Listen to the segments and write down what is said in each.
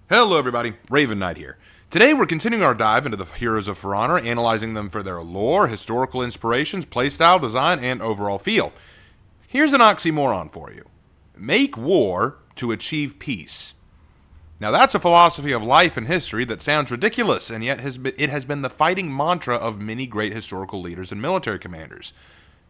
Hello everybody, Raven Knight here. Today we're continuing our dive into the heroes of For Honor, analyzing them for their lore, historical inspirations, playstyle, design, and overall feel. Here's an oxymoron for you. Make war to achieve peace. Now that's a philosophy of life and history that sounds ridiculous, and yet it has been the fighting mantra of many great historical leaders and military commanders.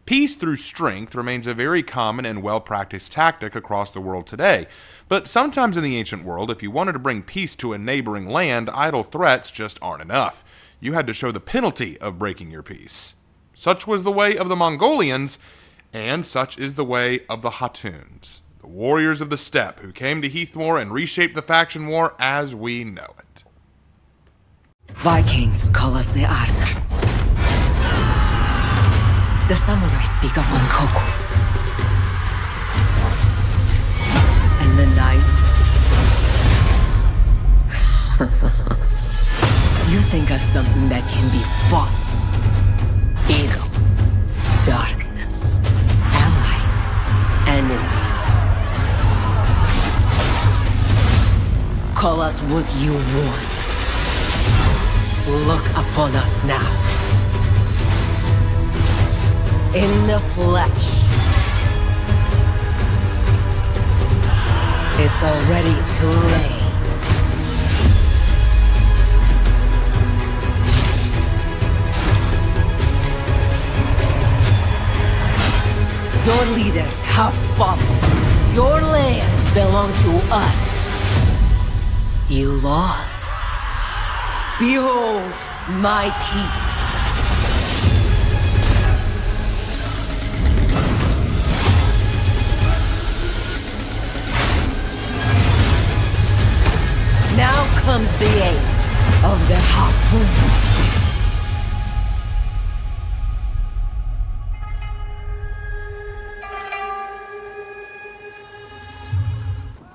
Peace through strength remains a very common and well-practiced tactic across the world today, but sometimes in the ancient world, if you wanted to bring peace to a neighboring land, idle threats just aren't enough. You had to show the penalty of breaking your peace. Such was the way of the Mongolians, and such is the way of the Khattuns, the warriors of the steppe who came to Heathmoor and reshaped the faction war as we know it. Vikings call us the Arn. The samurai speak of Koku. And the knights. You think of something that can be fought. Ego. Darkness. Ally. Enemy. Call us what you want. Look upon us now. In the flesh. It's already too late. Your leaders have fallen. Your lands belong to us. You lost. Behold my peace. Now comes the aid of the Khatun.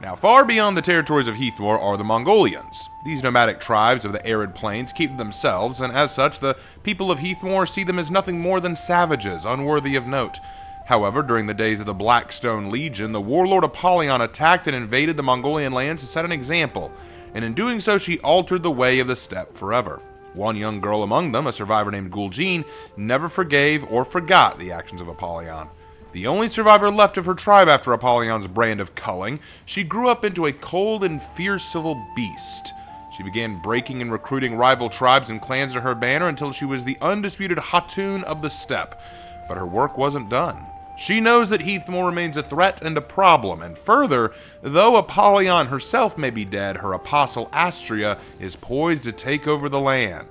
Now, far beyond the territories of Heathmoor are the Mongolians. These nomadic tribes of the arid plains keep to themselves, and as such, the people of Heathmoor see them as nothing more than savages, unworthy of note. However, during the days of the Blackstone Legion, the warlord Apollyon attacked and invaded the Mongolian lands to set an example, and in doing so she altered the way of the steppe forever. One young girl among them, a survivor named Gul'jin, never forgave or forgot the actions of Apollyon. The only survivor left of her tribe after Apollyon's brand of culling, she grew up into a cold and fierce civil beast. She began breaking and recruiting rival tribes and clans to her banner until she was the undisputed Khatun of the steppe. But her work wasn't done. She knows that Heathmoor remains a threat and a problem, and further, though Apollyon herself may be dead, her apostle Astria is poised to take over the land.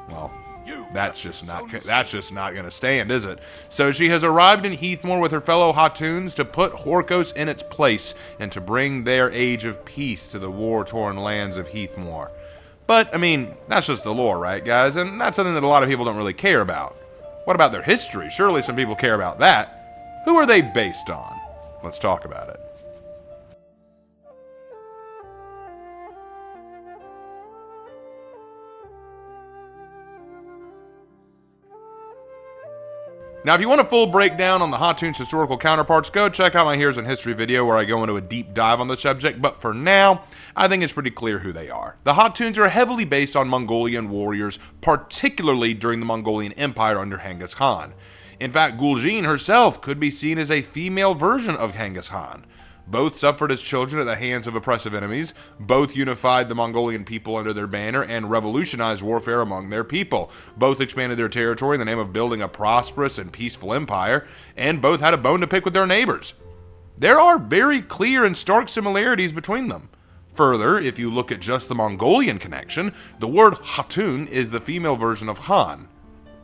Well, that's just not going to stand, is it? So she has arrived in Heathmoor with her fellow Khattuns to put Horkos in its place and to bring their age of peace to the war-torn lands of Heathmoor. But, I mean, that's just the lore, right, guys? And that's something that a lot of people don't really care about. What about their history? Surely some people care about that. Who are they based on? Let's talk about it. Now, if you want a full breakdown on the Khatun's historical counterparts, go check out my Heroes in History video where I go into a deep dive on the subject, but for now, I think it's pretty clear who they are. The Khatun's are heavily based on Mongolian warriors, particularly during the Mongolian Empire under Genghis Khan. In fact, Gul'jin herself could be seen as a female version of Genghis Khan. Both suffered as children at the hands of oppressive enemies, both unified the Mongolian people under their banner and revolutionized warfare among their people, both expanded their territory in the name of building a prosperous and peaceful empire, and both had a bone to pick with their neighbors. There are very clear and stark similarities between them. Further, if you look at just the Mongolian connection, the word Khatun is the female version of Khan.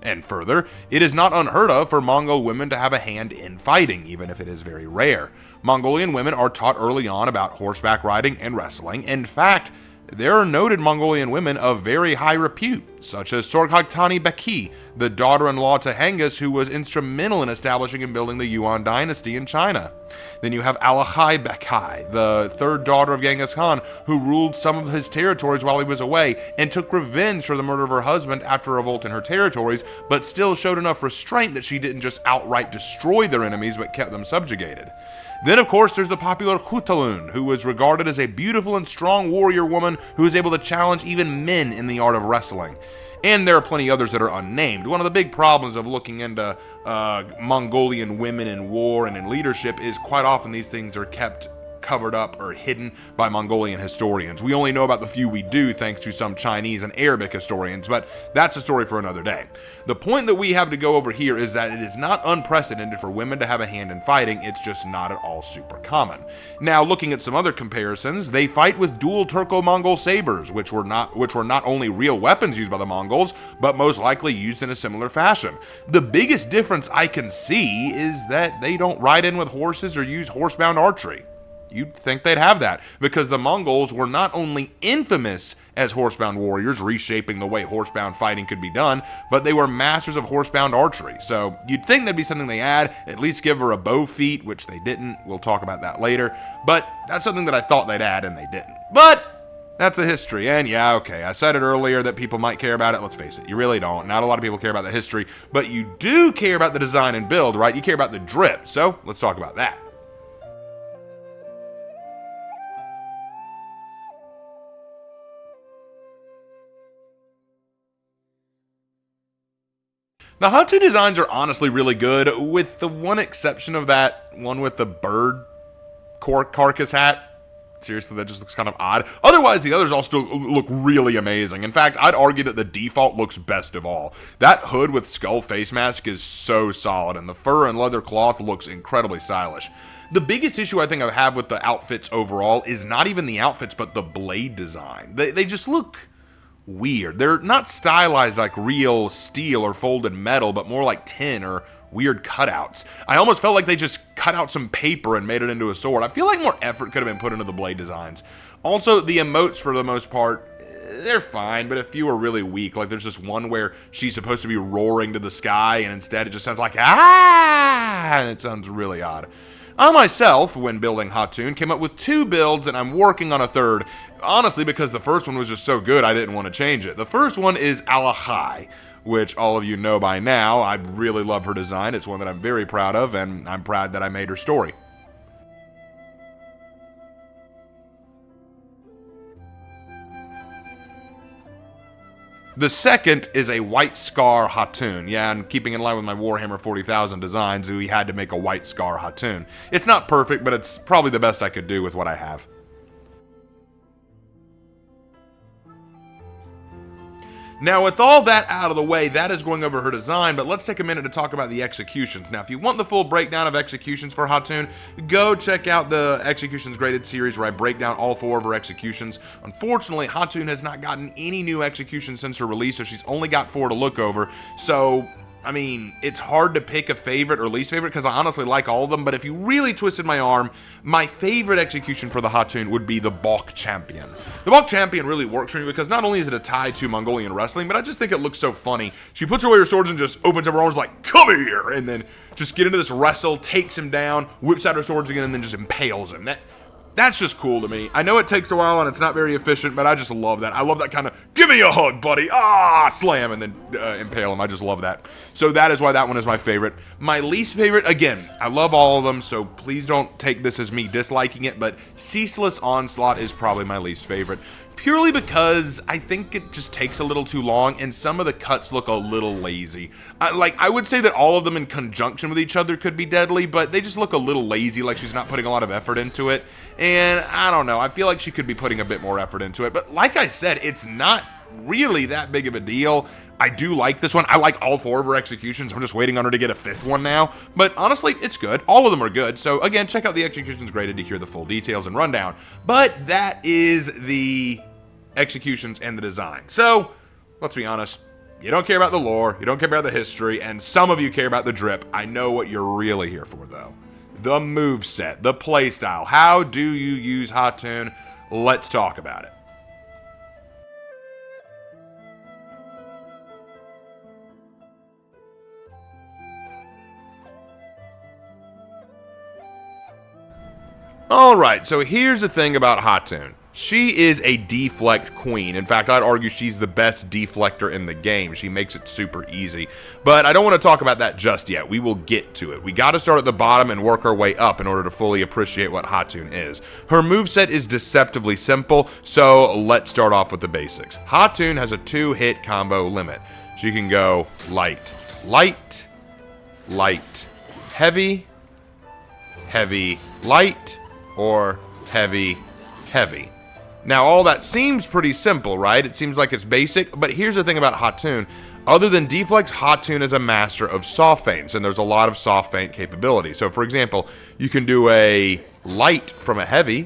And further, it is not unheard of for Mongol women to have a hand in fighting, even if it is very rare. Mongolian women are taught early on about horseback riding and wrestling. In fact, there are noted Mongolian women of very high repute, such as Sorghaghtani Beki, the daughter-in-law to Hengist, who was instrumental in establishing and building the Yuan dynasty in China. Then you have Alahai Bekai, the third daughter of Genghis Khan, who ruled some of his territories while he was away and took revenge for the murder of her husband after a revolt in her territories, but still showed enough restraint that she didn't just outright destroy their enemies but kept them subjugated. Then, of course, there's the popular Khatun, who was regarded as a beautiful and strong warrior woman who was able to challenge even men in the art of wrestling. And there are plenty others that are unnamed. One of the big problems of looking into Mongolian women in war and in leadership is quite often these things are kept covered up or hidden by Mongolian historians. We only know about the few we do thanks to some Chinese and Arabic historians, but that's a story for another day. The point that we have to go over here is that it is not unprecedented for women to have a hand in fighting, it's just not at all super common. Now, looking at some other comparisons, they fight with dual Turco-Mongol sabers, which were not only real weapons used by the Mongols, but most likely used in a similar fashion. The biggest difference I can see is that they don't ride in with horses or use horsebound archery. You'd think they'd have that, because the Mongols were not only infamous as horsebound warriors, reshaping the way horsebound fighting could be done, but they were masters of horsebound archery. So you'd think that'd be something they add, at least give her a bow feat, which they didn't. We'll talk about that later. But that's something that I thought they'd add, and they didn't. But that's a history, and yeah, okay, I said it earlier that people might care about it. Let's face it, you really don't. Not a lot of people care about the history, but you do care about the design and build, right? You care about the drip, so let's talk about that. The Khatun designs are honestly really good, with the one exception of that one with the bird carcass hat. Seriously, that just looks kind of odd. Otherwise, the others all still look really amazing. In fact, I'd argue that the default looks best of all. That hood with skull face mask is so solid, and the fur and leather cloth looks incredibly stylish. The biggest issue I think I have with the outfits overall is not even the outfits, but the blade design. They just look weird. They're not stylized like real steel or folded metal, but more like tin or weird cutouts. I almost felt like they just cut out some paper and made it into a sword. I feel like more effort could have been put into the blade designs. Also, the emotes, for the most part, they're fine, but a few are really weak. Like, there's this one where she's supposed to be roaring to the sky, and instead it just sounds like, ah, and it sounds really odd. I myself, when building Khatun, came up with 2 builds, and I'm working on a third. Honestly, because the first one was just so good, I didn't want to change it. The first one is Alahai, which all of you know by now. I really love her design. It's one that I'm very proud of, and I'm proud that I made her story. The second is a white scar Khatun. Yeah, and keeping in line with my Warhammer 40,000 designs, we had to make a white scar Khatun. It's not perfect, but it's probably the best I could do with what I have. Now, with all that out of the way, that is going over her design, but let's take a minute to talk about the executions. Now, if you want the full breakdown of executions for Khatun, go check out the Executions Graded series where I break down all 4 of her executions. Unfortunately, Khatun has not gotten any new executions since her release, so she's only got 4 to look over. So, I mean, it's hard to pick a favorite or least favorite because I honestly like all of them, but if you really twisted my arm, my favorite execution for the Khatun would be the Balk Champion. The Balk Champion really works for me because not only is it a tie to Mongolian wrestling, but I just think it looks so funny. She puts away her swords and just opens up her arms like, come here, and then just get into this wrestle, takes him down, whips out her swords again, and then just impales him. That's just cool to me. I know it takes a while and it's not very efficient, but I just love that. I love that kind of, give me a hug, buddy, slam, and then impale him. I just love that. So that is why that one is my favorite. My least favorite, again, I love all of them, so please don't take this as me disliking it, but Ceaseless Onslaught is probably my least favorite. Purely because I think it just takes a little too long and some of the cuts look a little lazy. I would say that all of them in conjunction with each other could be deadly, but they just look a little lazy, like she's not putting a lot of effort into it. And I don't know, I feel like she could be putting a bit more effort into it. But like I said, it's not really that big of a deal. I do like this one. I like all 4 of her executions. I'm just waiting on her to get a 5th one now. But honestly, it's good. All of them are good. So again, check out the Executions Graded to hear the full details and rundown. But that is the executions and the design. So, let's be honest. You don't care about the lore. You don't care about the history. And some of you care about the drip. I know what you're really here for, though. The moveset, the playstyle. How do you use Khatun? Let's talk about it. Alright, so here's the thing about Khatun. She is a deflect queen. In fact, I'd argue she's the best deflector in the game. She makes it super easy. But I don't want to talk about that just yet. We will get to it. We got to start at the bottom and work our way up in order to fully appreciate what Khatun is. Her moveset is deceptively simple, so let's start off with the basics. Khatun has a 2-hit combo limit. She can go light, light, light, heavy, heavy, light, or heavy, heavy. Now, all that seems pretty simple, right? It seems like it's basic, but here's the thing about Khatun. Other than deflects, Khatun is a master of soft feints, and there's a lot of soft feint capability. So, for example, you can do a light from a heavy,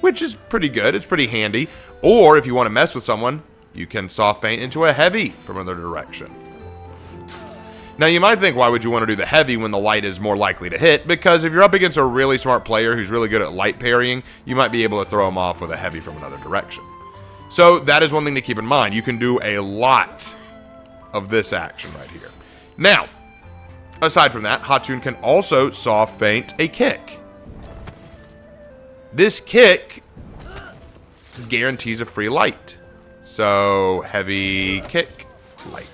which is pretty good. It's pretty handy. Or, if you want to mess with someone, you can soft feint into a heavy from another direction. Now, you might think, why would you want to do the heavy when the light is more likely to hit? Because if you're up against a really smart player who's really good at light parrying, you might be able to throw him off with a heavy from another direction. So that is one thing to keep in mind. You can do a lot of this action right here. Now, aside from that, Khatun can also soft feint a kick. This kick guarantees a free light. So, heavy kick, light.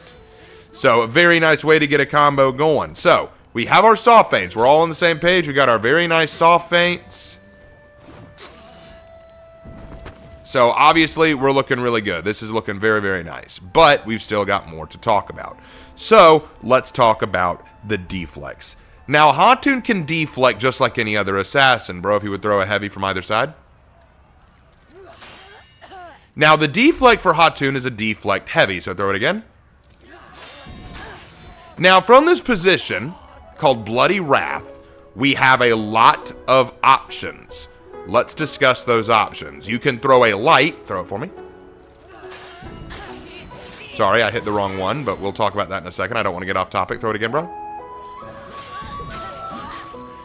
So, a very nice way to get a combo going. So, we have our soft feints. We're all on the same page. We got our very nice soft feints. So, obviously, we're looking really good. This is looking very, very nice. But, we've still got more to talk about. So, let's talk about the deflects. Now, Khatun can deflect just like any other assassin, bro, if he would throw a heavy from either side. Now, the deflect for Khatun is a deflect heavy. So, throw it again. Now, from this position, called Bloody Wrath, we have a lot of options. Let's discuss those options. You can throw a light. Throw it for me. Sorry, I hit the wrong one, but we'll talk about that in a second. I don't want to get off topic. Throw it again, bro.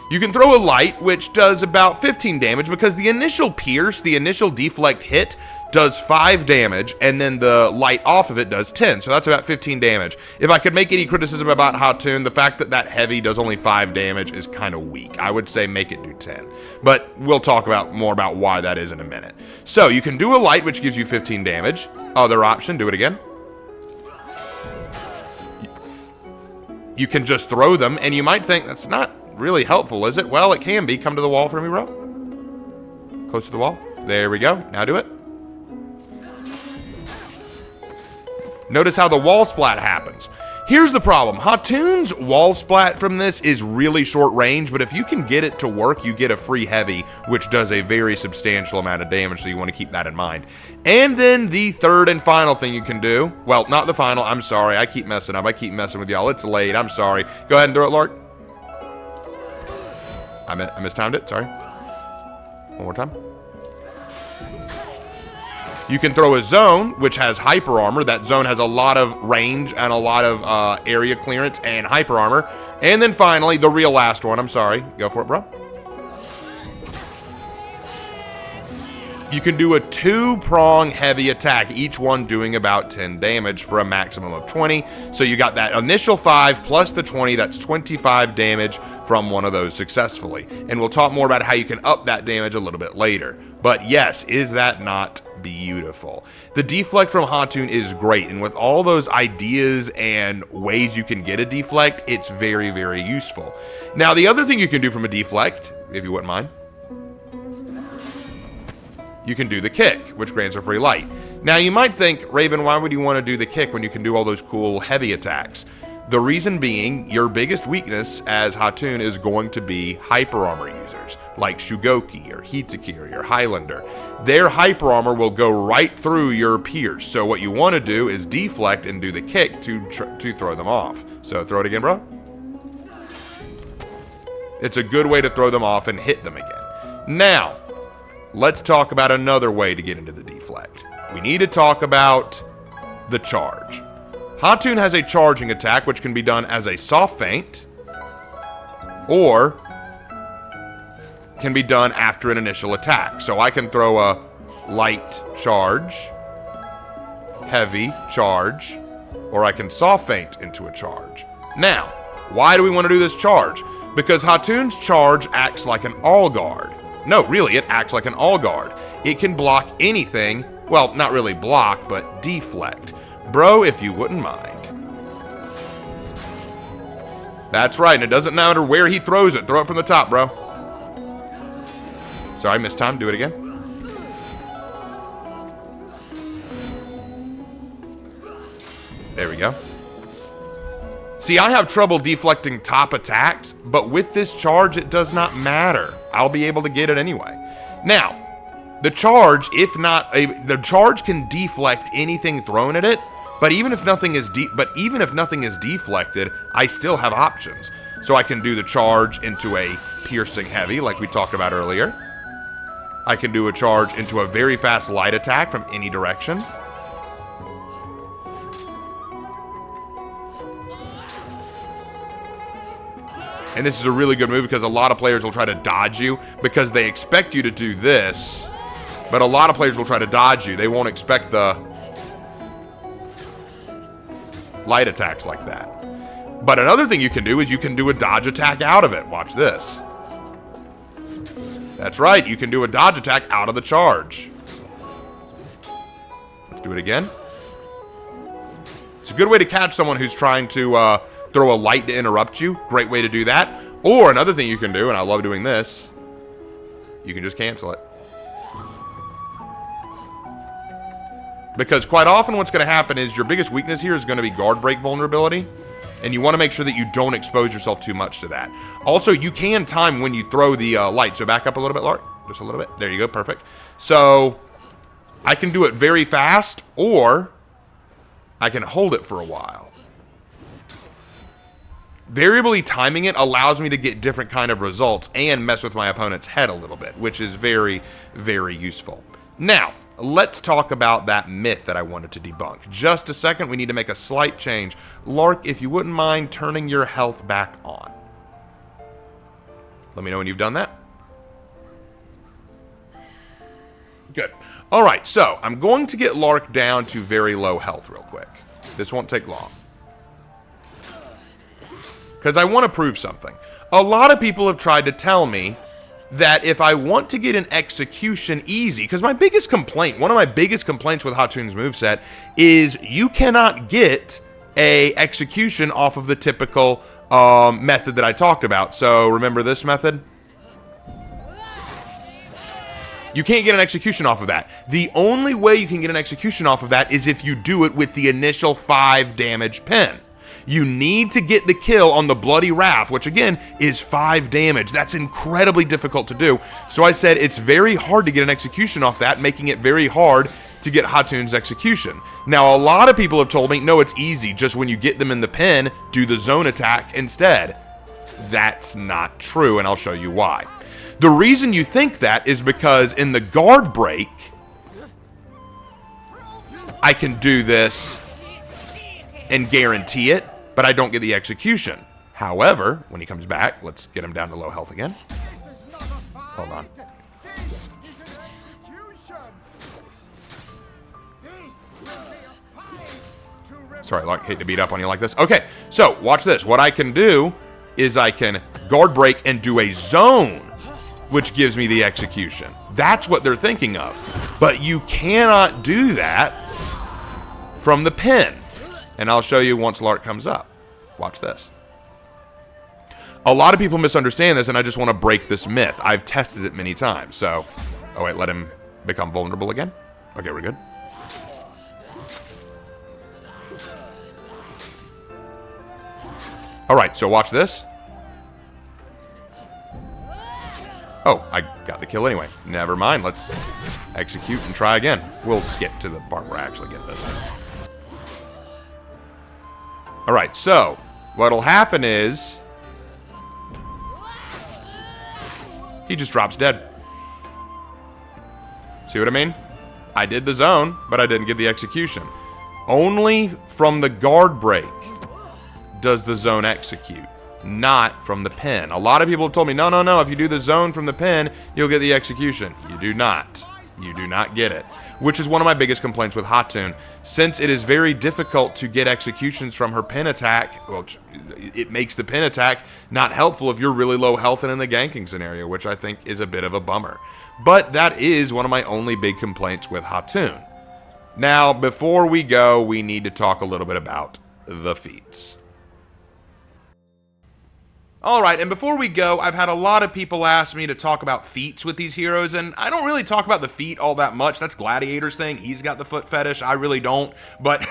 You can throw a light, which does about 15 damage, because the initial pierce, the initial deflect hit, does 5 damage, and then the light off of it does 10, so that's about 15 damage. If I could make any criticism about Khatun, the fact that that heavy does only 5 damage is kind of weak. I would say make it do 10, but we'll talk more about why that is in a minute. So, you can do a light, which gives you 15 damage. Other option, do it again. You can just throw them, and you might think, that's not really helpful, is it? Well, it can be. Come to the wall for me, bro. Close to the wall. There we go. Now do it. Notice how the wall splat happens. Here's the problem. Khatun's wall splat from this is really short range, but if you can get it to work, you get a free heavy, which does a very substantial amount of damage, so you want to keep that in mind. And then the third and final thing you can do, well, not the final, I'm sorry, I keep messing up, I keep messing with y'all, it's late, I'm sorry. Go ahead and throw it, Lark. I mistimed it, sorry. One more time. You can throw a zone, which has hyper armor. That zone has a lot of range and a lot of area clearance and hyper armor. And then finally, the real last one. I'm sorry. Go for it, bro. You can do a 2-prong heavy attack, each one doing about 10 damage for a maximum of 20. So you got that initial 5 plus the 20. That's 25 damage from one of those successfully. And we'll talk more about how you can up that damage a little bit later. But yes, is that not beautiful? The deflect from Khatun is great, and with all those ideas and ways you can get a deflect, it's very, very useful. Now, the other thing you can do from a deflect, if you wouldn't mind, you can do the kick, which grants a free light. Now, you might think, Raven, why would you want to do the kick when you can do all those cool heavy attacks? The reason being, your biggest weakness as Khatun is going to be hyper armor users, like Shugoki or Hitakiri or Highlander. Their hyper armor will go right through your pierce. So what you want to do is deflect and do the kick to throw them off. So throw it again, bro. It's a good way to throw them off and hit them again. Now, let's talk about another way to get into the deflect. We need to talk about the charge. Khatun has a charging attack, which can be done as a soft feint, or can be done after an initial attack. So I can throw a light charge, heavy charge, or I can soft feint into a charge. Now, why do we want to do this charge? Because Khatun's charge acts like an all guard. No, really, it acts like an all guard. It can block anything. Well, not really block, but deflect. Bro, if you wouldn't mind. That's right, and it doesn't matter where he throws it. Throw it from the top, bro. Sorry, missed time. Do it again. There we go. See, I have trouble deflecting top attacks, but with this charge, it does not matter. I'll be able to get it anyway. Now, the charge, the charge can deflect anything thrown at it, but even if nothing is deflected, I still have options. So I can do the charge into a piercing heavy, like we talked about earlier. I can do a charge into a very fast light attack from any direction. And this is a really good move because a lot of players will try to dodge you because they expect you to do this. But a lot of players will try to dodge you. They won't expect the light attacks like that. But another thing you can do is you can do a dodge attack out of it. Watch this. That's right. You can do a dodge attack out of the charge. Let's do it again. It's a good way to catch someone who's trying to throw a light to interrupt you. Great way to do that. Or another thing you can do, and I love doing this, you can just cancel it. Because quite often what's going to happen is your biggest weakness here is going to be guard break vulnerability. And you want to make sure that you don't expose yourself too much to that. Also, you can time when you throw the light. So back up a little bit, Lark. Just a little bit. There you go. Perfect. So I can do it very fast, or I can hold it for a while. Variably timing it allows me to get different kind of results and mess with my opponent's head a little bit, which is very, very useful. Now, let's talk about that myth that I wanted to debunk. Just a second, we need to make a slight change. Lark, if you wouldn't mind turning your health back on. Let me know when you've done that. Good. All right, so I'm going to get Lark down to very low health real quick. This won't take long. Because I want to prove something. A lot of people have tried to tell me that if I want to get an execution easy, because my biggest complaint, one of my biggest complaints with Khatun's moveset is you cannot get a execution off of the typical method that I talked about. So remember this method? You can't get an execution off of that. The only way you can get an execution off of that is if you do it with the initial 5 damage pin. You need to get the kill on the Bloody Wrath, which again is 5 damage. That's incredibly difficult to do. So I said it's very hard to get an execution off that, making it very hard to get Khatun's execution. Now, a lot of people have told me, no, it's easy. Just when you get them in the pin, do the zone attack instead. That's not true, and I'll show you why. The reason you think that is because in the guard break, I can do this and guarantee it, but I don't get the execution. However, when he comes back, let's get him down to low health again. Hold on. Sorry, Lark, hate to beat up on you like this. Okay, so watch this. What I can do is I can guard break and do a zone, which gives me the execution. That's what they're thinking of. But you cannot do that from the pin. And I'll show you once Lark comes up. Watch this. A lot of people misunderstand this, and I just want to break this myth. I've tested it many times. So, oh wait, let him become vulnerable again. Okay, we're good. All right, so watch this. Oh, I got the kill anyway. Never mind. Let's execute and try again. We'll skip to the part where I actually get this. All right, so what'll happen is he just drops dead. See what I mean? I did the zone, but I didn't get the execution. Only from the guard break does the zone execute, not from the pin. A lot of people have told me, no, if you do the zone from the pin, you'll get the execution. You do not. You do not get it. which is one of my biggest complaints with Khatun. Since it is very difficult to get executions from her pin attack, well, it makes the pin attack not helpful if you're really low health and in the ganking scenario, which I think is a bit of a bummer. But that is one of my only big complaints with Khatun. Now, before we go, we need to talk a little bit about the feats. Alright, and before we go, I've had a lot of people ask me to talk about feats with these heroes, and I don't really talk about the feet all that much. That's Gladiator's thing. He's got the foot fetish. I really don't, but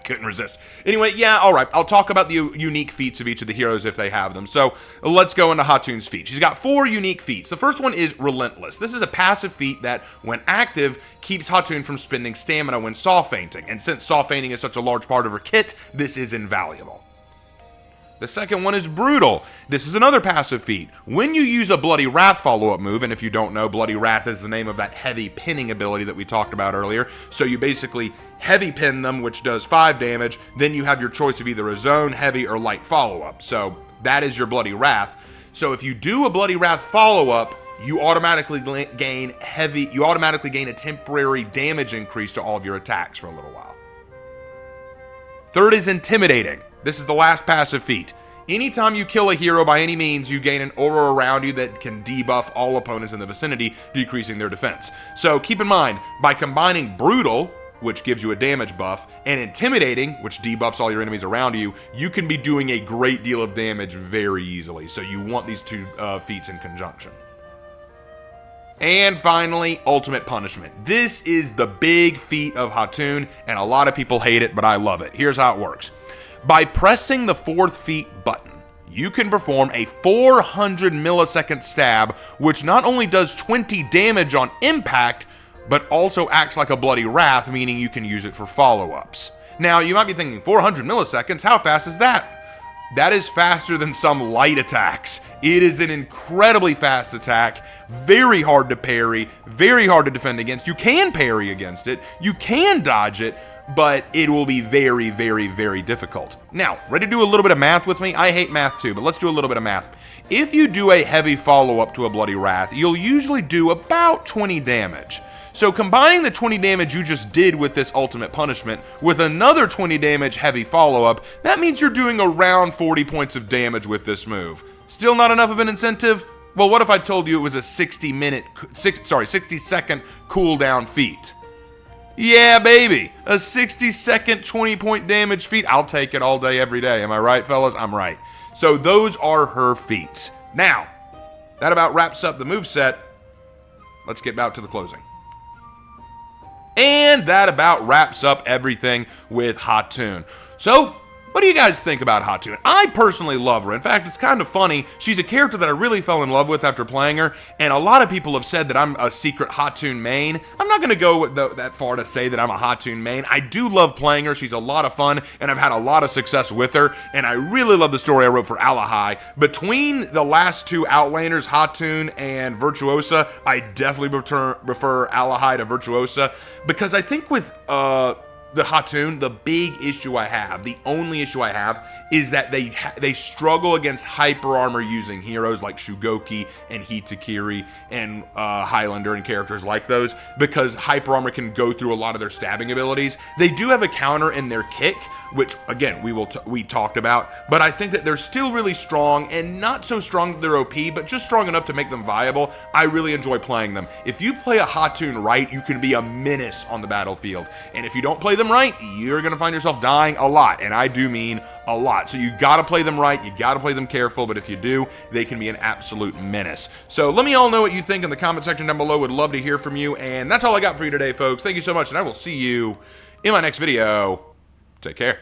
couldn't resist. Anyway, yeah, alright, I'll talk about the unique feats of each of the heroes if they have them. So, let's go into Khatun's feat. She's got 4 unique feats. The first one is Relentless. This is a passive feat that, when active, keeps Khatun from spending stamina when saw fainting, and since saw fainting is such a large part of her kit, this is invaluable. The second one is Brutal. This is another passive feat. When you use a Bloody Wrath follow-up move, and if you don't know, Bloody Wrath is the name of that heavy pinning ability that we talked about earlier, so you basically heavy pin them, which does 5 damage, then you have your choice of either a zone, heavy, or light follow-up. So that is your Bloody Wrath. So if you do a Bloody Wrath follow-up, you automatically gain a temporary damage increase to all of your attacks for a little while. Third is Intimidating. This is the last passive feat. Anytime you kill a hero by any means, you gain an aura around you that can debuff all opponents in the vicinity, decreasing their defense. So keep in mind, by combining Brutal, which gives you a damage buff, and Intimidating, which debuffs all your enemies around you, you can be doing a great deal of damage very easily. So you want these 2 feats in conjunction. And finally, Ultimate Punishment. This is the big feat of Khatun, and a lot of people hate it, but I love it. Here's how it works. By pressing the 4th feat button, you can perform a 400 millisecond stab, which not only does 20 damage on impact, but also acts like a Bloody Wrath, meaning you can use it for follow-ups. Now, you might be thinking, 400 milliseconds? How fast is that? That is faster than some light attacks. It is an incredibly fast attack, very hard to parry, very hard to defend against. You can parry against it, you can dodge it, but it will be very, very, very difficult. Now, ready to do a little bit of math with me? I hate math too, but let's do a little bit of math. If you do a heavy follow-up to a Bloody Wrath, you'll usually do about 20 damage. So combining the 20 damage you just did with this Ultimate Punishment with another 20 damage heavy follow-up, that means you're doing around 40 points of damage with this move. Still not enough of an incentive? Well, what if I told you it was a 60-second cooldown feat? Yeah, baby, a 60-second 20-point damage feat. I'll take it all day, every day. Am I right, fellas? I'm right. So those are her feats. Now, that about wraps up the moveset. Let's get back to the closing. And that about wraps up everything with Khatun. So, what do you guys think about Khatun? I personally love her. In fact, it's kind of funny. She's a character that I really fell in love with after playing her, and a lot of people have said that I'm a secret Khatun main. I'm not going to go that far to say that I'm a Khatun main. I do love playing her. She's a lot of fun, and I've had a lot of success with her, and I really love the story I wrote for Alahai. Between the last 2 Outlanders, Khatun and Virtuosa, I definitely prefer Alahai to Virtuosa, because I think with the Khatun, the big issue I have, the only issue I have, is that they struggle against hyper armor using heroes like Shugoki and Hitakiri and Highlander and characters like those, because hyper armor can go through a lot of their stabbing abilities. They do have a counter in their kick, which again we talked about, but I think that they're still really strong, and not so strong that they're OP, but just strong enough to make them viable. I really enjoy playing them. If you play a Khatun right, you can be a menace on the battlefield, and if you don't play them right, you're gonna find yourself dying a lot, and I do mean a lot. So you gotta play them right, you gotta play them careful, but if you do, they can be an absolute menace. So let me all know what you think in the comment section down below. Would love to hear from you, and that's all I got for you today, folks. Thank you so much, and I will see you in my next video. Take care.